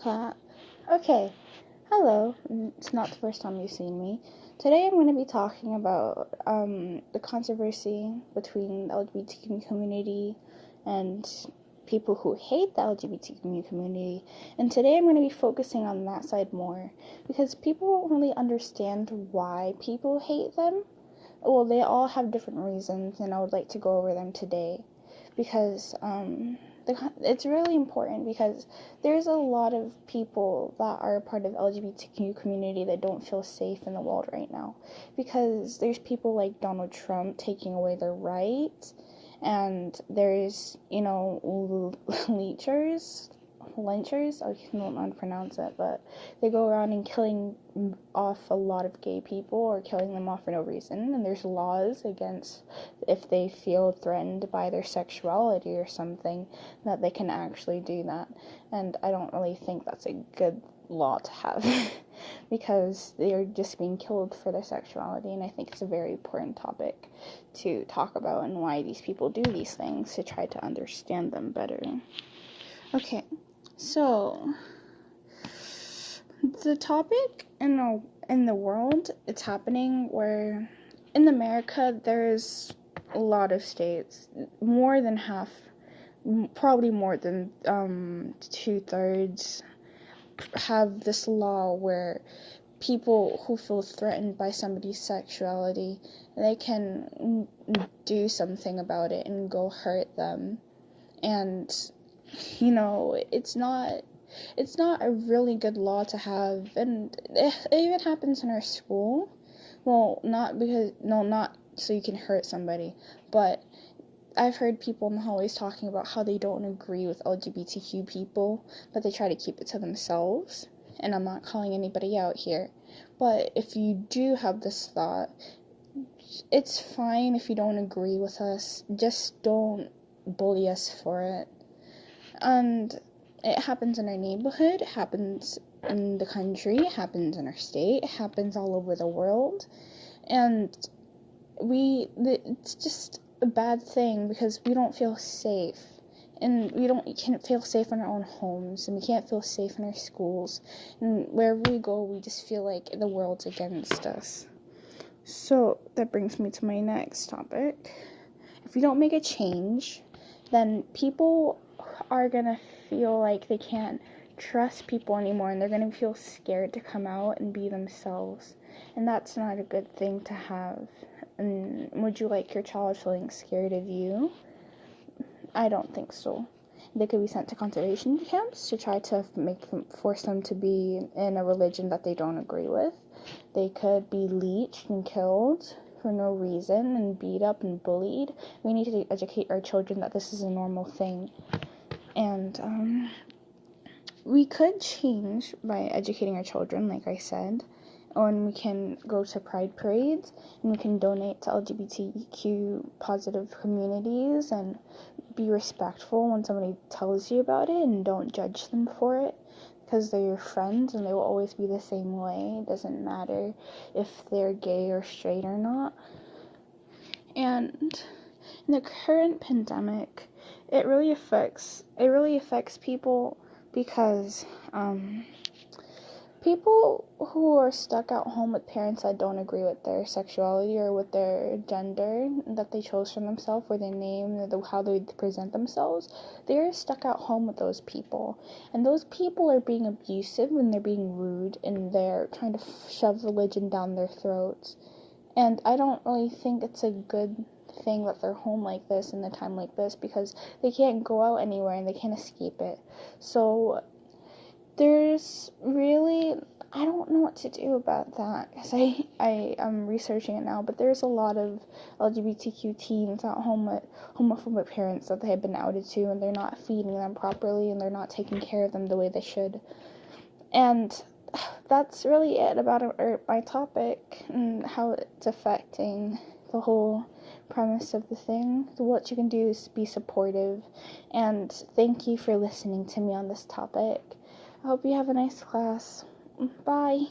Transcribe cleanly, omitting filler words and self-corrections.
cat. Okay, hello. It's not the first time you've seen me. Today I'm going to be talking about the controversy between the LGBTQ community and people who hate the LGBTQ community. And today I'm going to be focusing on that side more because people don't really understand why people hate them. Well, they all have different reasons, and I would like to go over them today because it's really important because there's a lot of people that are part of the LGBTQ community that don't feel safe in the world right now because there's people like Donald Trump taking away their rights, and there's, lynchers, I don't know how to pronounce it, but they go around and killing off a lot of gay people or killing them off for no reason, and there's laws against if they feel threatened by their sexuality or something that they can actually do that, and I don't really think that's a good law to have because they're just being killed for their sexuality, and I think it's a very important topic to talk about and why these people do these things to try to understand them better. Okay. So, the topic in the world, it's happening where in America there's a lot of states, more than half, probably more than 2/3 have this law where people who feel threatened by somebody's sexuality, they can do something about it and go hurt them. And it's not a really good law to have, and it even happens in our school. Well, not so you can hurt somebody, but I've heard people in the hallways talking about how they don't agree with LGBTQ people, but they try to keep it to themselves, and I'm not calling anybody out here, but if you do have this thought, it's fine if you don't agree with us, just don't bully us for it. And it happens in our neighborhood, it happens in the country, it happens in our state, it happens all over the world. And it's just a bad thing because we don't feel safe. And we can't feel safe in our own homes, and we can't feel safe in our schools. And wherever we go, we just feel like the world's against us. So that brings me to my next topic. If we don't make a change, then people are gonna feel like they can't trust people anymore, and they're gonna feel scared to come out and be themselves, and that's not a good thing to have. And would you like your child feeling scared of you? I don't think so. They could be sent to concentration camps to try to force them to be in a religion that they don't agree with. They could be leeched and killed for no reason and beat up and bullied. We need to educate our children that this is a normal thing. And we could change by educating our children, like I said, and we can go to pride parades, and we can donate to LGBTQ positive communities, and be respectful when somebody tells you about it, and don't judge them for it, because they're your friends, and they will always be the same way. It doesn't matter if they're gay or straight or not. And in the current pandemic, it really affects people because people who are stuck at home with parents that don't agree with their sexuality or with their gender that they chose for themselves, or their name, or how they present themselves, they're stuck at home with those people. And those people are being abusive, and they're being rude, and they're trying to shove religion down their throats. And I don't really think it's a good thing that they're home like this in a time like this, because they can't go out anywhere and they can't escape it. So there's really, I don't know what to do about that, because I am researching it now, but there's a lot of LGBTQ teens at home with homophobic parents that they have been outed to, and they're not feeding them properly, and they're not taking care of them the way they should. And that's really it about my topic and how it's affecting the whole premise of the thing. So what you can do is be supportive, and thank you for listening to me on this topic. I hope you have a nice class. Bye.